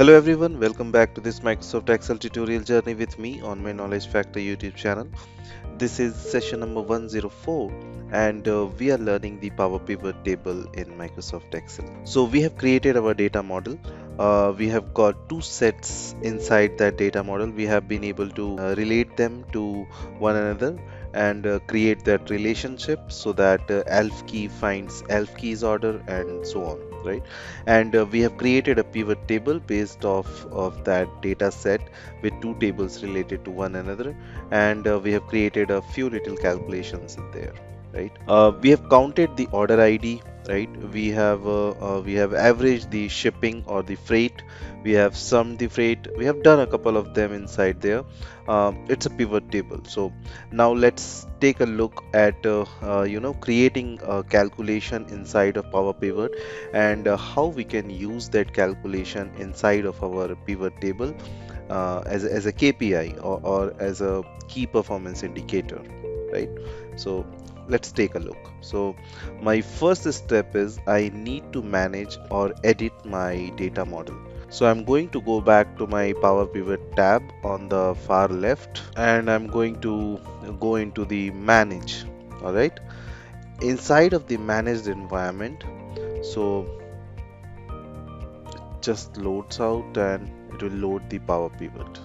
Hello everyone, welcome back to this Microsoft Excel tutorial journey with me on my Knowledge Factor YouTube channel. This is session number 104 and we are learning the Power Pivot table in Microsoft Excel. So we have created our data model. We have got two sets inside that data model. We have been able to relate them to one another and create that relationship so that elf key finds elf keys order and so on, right? And we have created a pivot table based off of that data set with two tables related to one another, and we have created a few little calculations in there, right? We have counted the order ID, right? We have averaged the shipping or the freight. We have summed the freight. We have done a couple of them inside there. It's a pivot table. So now let's take a look at creating a calculation inside of Power Pivot, and how we can use that calculation inside of our pivot table as a KPI, or as a key performance indicator, right? So let's take a look. So my first step is I need to manage or edit my data model. So I'm going to go back to my Power Pivot tab on the far left, and I'm going to go into the manage. All right, inside of the managed environment, so just loads out and it will load the Power Pivot.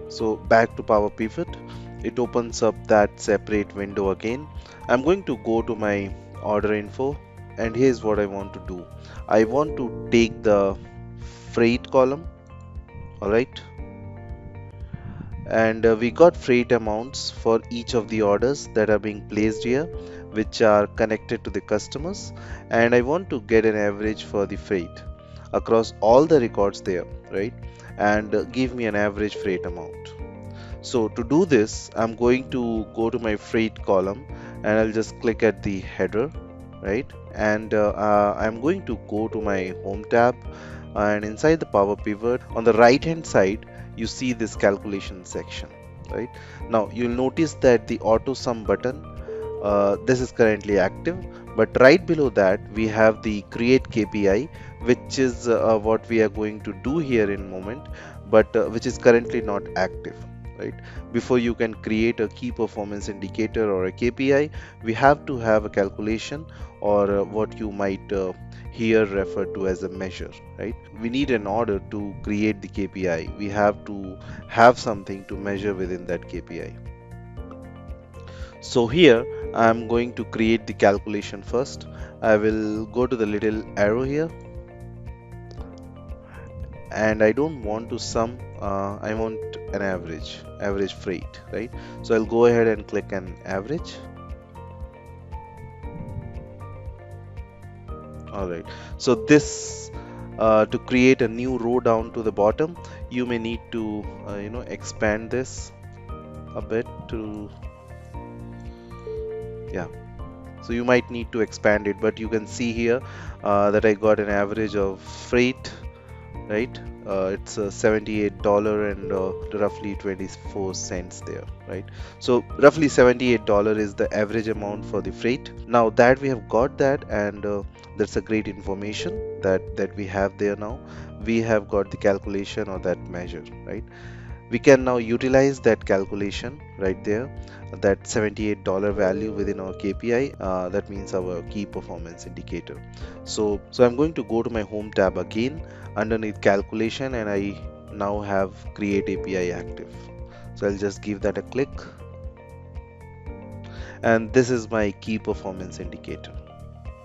So back to Power Pivot, it opens up that separate window again. I'm going to go to my order info, and here's what I want to do. I want to take the freight column, all right, and we got freight amounts for each of the orders that are being placed here, which are connected to the customers, and I want to get an average for the freight across all the records there, right? And give me an average freight amount. So to do this, I'm going to go to my freight column, and I'll just click at the header, right? And I'm going to go to my home tab, and inside the Power Pivot on the right hand side you see this calculation section, right? Now you'll notice that the auto sum button, this is currently active, but right below that we have the create KPI, which is what we are going to do here in a moment, but which is currently not active, right? Before you can create a key performance indicator or a KPI, we have to have a calculation, or what you might here refer to as a measure, right? We need an order to create the KPI. We have to have something to measure within that KPI. So here I'm going to create the calculation first. I will go to the little arrow here, and I don't want to sum, I want an average freight, right? So I'll go ahead and click an average. All right, so this to create a new row down to the bottom, you may need to expand this a bit to, yeah, so you might need to expand it, but you can see here that I got an average of freight, right? It's $78 and roughly 24 cents there, right? So roughly $78 is the average amount for the freight. Now that we have got that, and that's a great information that we have there. Now we have got the calculation or that measure, right? We can now utilize that calculation right there, that $78 value within our KPI. That means our key performance indicator. So I'm going to go to my home tab again underneath calculation, and I now have create API active. So I'll just give that a click, and this is my key performance indicator,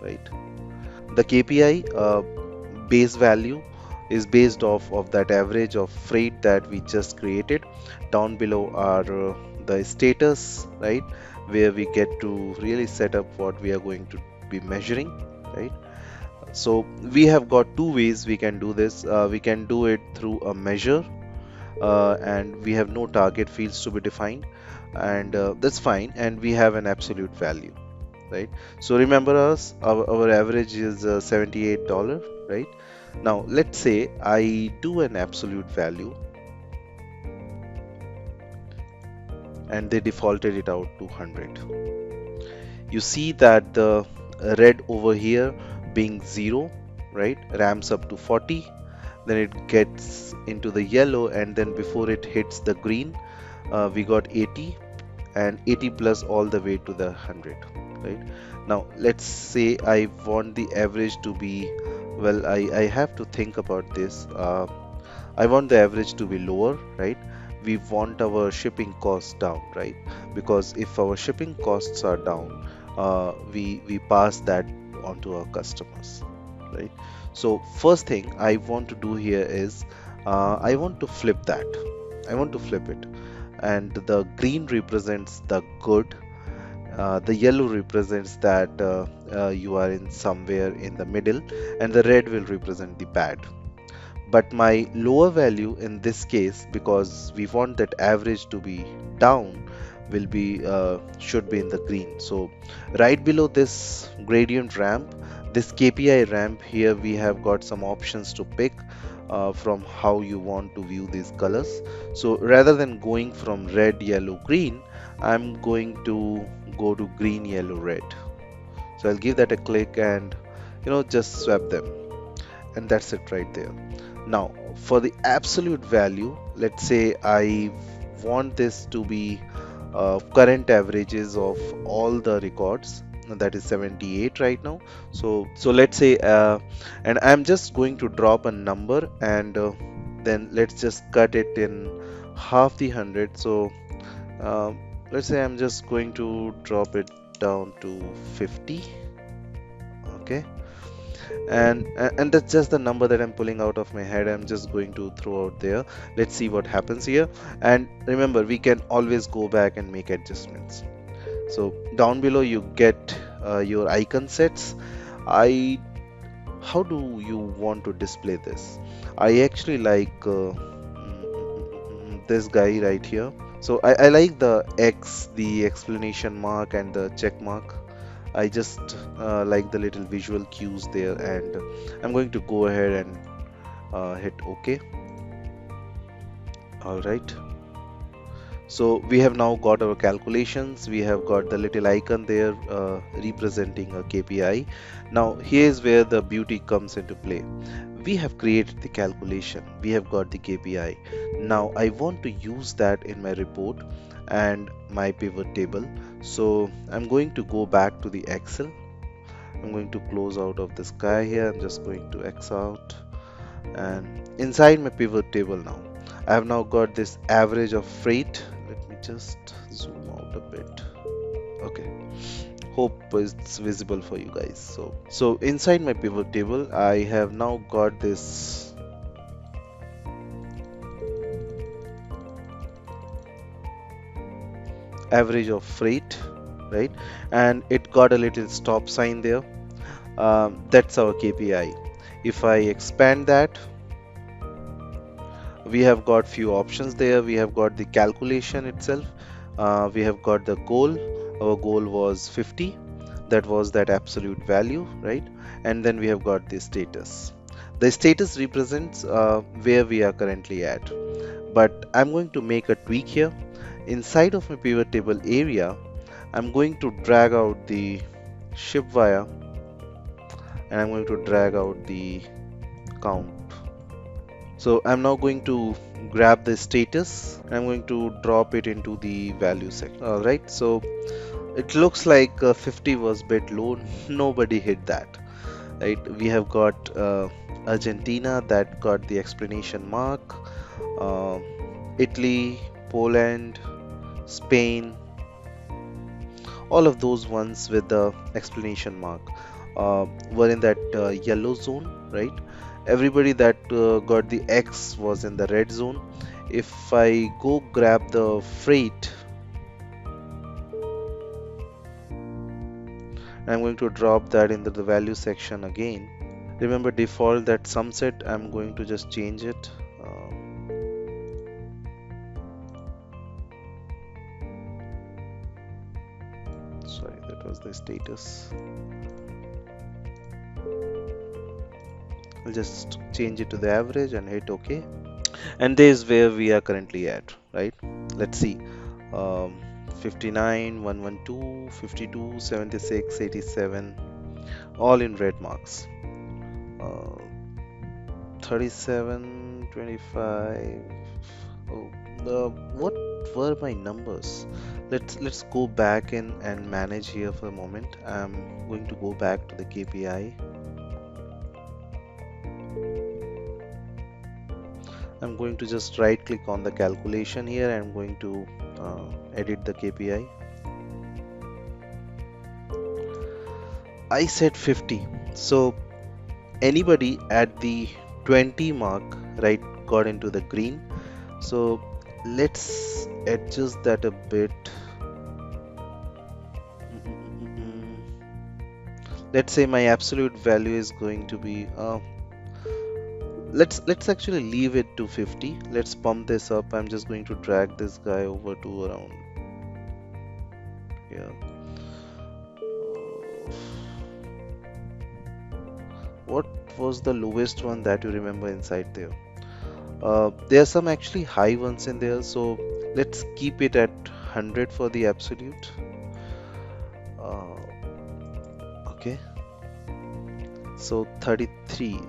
right? The KPI base value is based off of that average of freight that we just created. Down below are the status, right, where we get to really set up what we are going to be measuring, right? So we have got two ways we can do this. We can do it through a measure, and we have no target fields to be defined, and that's fine, and we have an absolute value, right? So remember us, our average is $78, right? Now let's say I do an absolute value, and they defaulted it out to 100. You see that the red over here being 0, right, ramps up to 40, then it gets into the yellow, and then before it hits the green, we got 80, and 80 plus all the way to the 100, right? Now let's say I want the average to be, well, I have to think about this. I want the average to be lower, right? We want our shipping costs down, right? Because if our shipping costs are down, we pass that on to our customers, right? So first thing I want to do here is I want to flip that. I want to flip it, and the green represents the good, the yellow represents that you are in somewhere in the middle, and the red will represent the bad. But my lower value in this case, because we want that average to be down, will be should be in the green. So right below this gradient ramp, this KPI ramp here, we have got some options to pick from how you want to view these colors. So rather than going from red, yellow, green, I'm going to go to green, yellow, red. So I'll give that a click and just swap them, and that's it right there. Now for the absolute value, let's say I want this to be current averages of all the records, and that is 78 right now. So let's say and I'm just going to drop a number, and then let's just cut it in half the 100. So uh, let's say I'm just going to drop it down to 50. Okay, and that's just the number that I'm pulling out of my head. I'm just going to throw out there. Let's see what happens here. And remember, we can always go back and make adjustments. So down below you get your icon sets. I How do you want to display this? I actually like this guy right here. So I like the X, the explanation mark, and the check mark. I just like the little visual cues there, and I'm going to go ahead and hit OK. All right. So we have now got our calculations. We have got the little icon there representing a KPI. Now here's where the beauty comes into play. We have created the calculation. We have got the KPI. Now I want to use that in my report and my pivot table. So I'm going to go back to the Excel. I'm going to close out of this guy here. I'm just going to X out, and inside my pivot table now, I have now got this average of freight. Let me just zoom out a bit. Okay, hope it's visible for you guys. So inside my pivot table, I have now got this average of freight, right? And it got a little stop sign there. That's our KPI. If I expand that, we have got few options there. We have got the calculation itself. We have got the goal. Our goal was 50. That was that absolute value, right? And then we have got the status. The status represents where we are currently at. But I'm going to make a tweak here. Inside of my pivot table area, I'm going to drag out the ship via, and I'm going to drag out the count. So I'm now going to grab the status, and I'm going to drop it into the value section. All right, so it looks like 50 was a bit low. Nobody hit that, right? We have got Argentina that got the explanation mark, uh, Italy, Poland, Spain, all of those ones with the explanation mark were in that yellow zone, right? Everybody that got the X was in the red zone. If I go grab the freight, I'm going to drop that into the value section again. Remember default that sum set, I'm going to just change it. Sorry, that was the status. I'll just change it to the average and hit OK. And this is where we are currently at, right? Let's see. 59, 112, 52, 76, 87. all in red marks. uh, 37, 25. Oh, what were my numbers? Let's go back in and manage here for a moment. I'm going to go back to the KPI. I'm going to just right click on the calculation here. I'm going to edit the KPI. I said 50. So anybody at the 20 mark, right, got into the green. So let's adjust that a bit. Let's say my absolute value is going to be let's actually leave it to 50. Let's pump this up. I'm just going to drag this guy over to around here. What was the lowest one that you remember inside there? There are some actually high ones in there, so let's keep it at 100 for the absolute. Okay, so 33,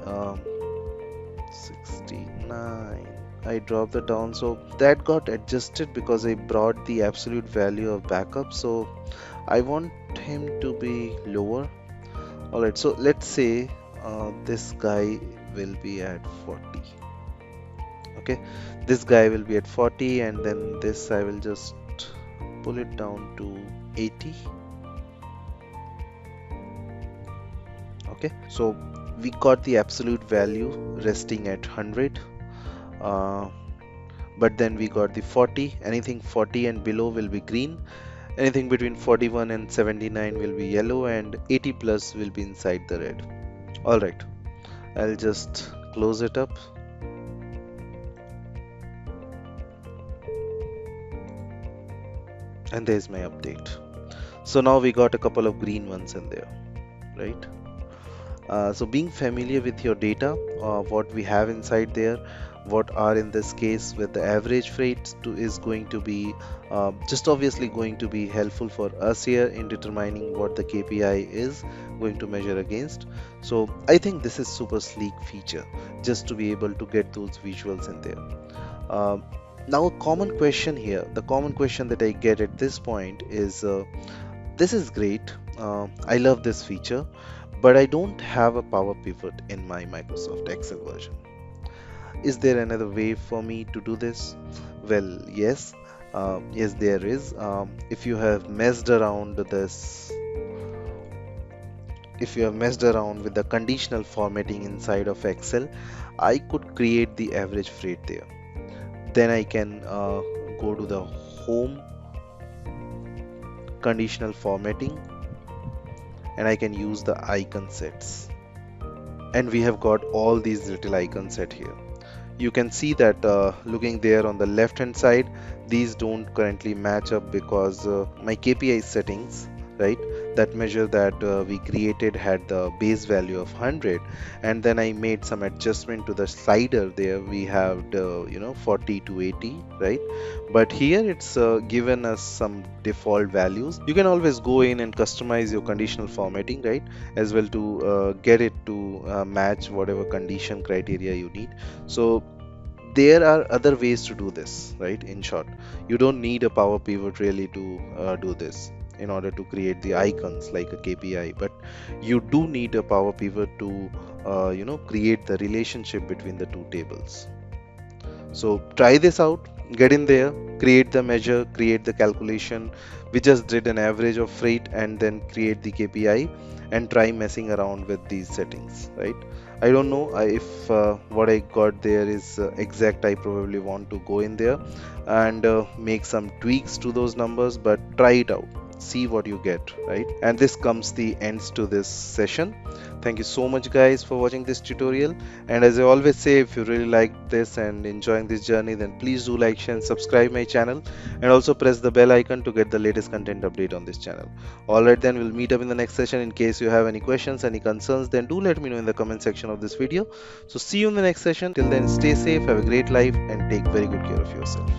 69. I dropped it down, so that got adjusted because I brought the absolute value of backup, so I want him to be lower. Alright, so let's say this guy will be at 40. Okay, this guy will be at 40, and then this I will just pull it down to 80. Okay, so we got the absolute value resting at 100, but then we got the 40. Anything 40 and below will be green, anything between 41 and 79 will be yellow, and 80 plus will be inside the red. Alright, I'll just close it up. And there's my update. So now we got a couple of green ones in there, right? So being familiar with your data, what we have inside there, what are in this case with the average freight is going to be just obviously going to be helpful for us here in determining what the KPI is going to measure against. So I think this is super sleek feature just to be able to get those visuals in there. Now a common question here, the common question that I get at this point is this is great, I love this feature, but I don't have a power pivot in my Microsoft Excel version. Is there another way for me to do this? Well, yes, yes there is. If you have messed around this, if you have messed around with the conditional formatting inside of Excel, I could create the average freight there. Then I can go to the home, conditional formatting, and I can use the icon sets, and we have got all these little icons set here. You can see that looking there on the left hand side, these don't currently match up because my KPI settings, right, that measure that we created had the base value of 100, and then I made some adjustment to the slider there. We have the 40 to 80, right, but here it's given us some default values. You can always go in and customize your conditional formatting, right, as well to get it to match whatever condition criteria you need. So there are other ways to do this, right? In short, you don't need a power pivot really to do this in order to create the icons like a KPI, but you do need a power pivot to create the relationship between the two tables. So try this out, get in there, create the measure, create the calculation. We just did an average of freight and then create the KPI, and try messing around with these settings, right? I don't know if what I got there is exact. I probably want to go in there and make some tweaks to those numbers, but try it out, see what you get, right? And this comes the ends to this session. Thank you so much guys for watching this tutorial, and as I always say, if you really like this and enjoying this journey, then please do like, share and subscribe my channel, and also press the bell icon to get the latest content update on this channel. Alright, then we'll meet up in the next session. In case you have any questions, any concerns, then do let me know in the comment section of this video. So see you in the next session. Till then, stay safe, have a great life, and take very good care of yourself.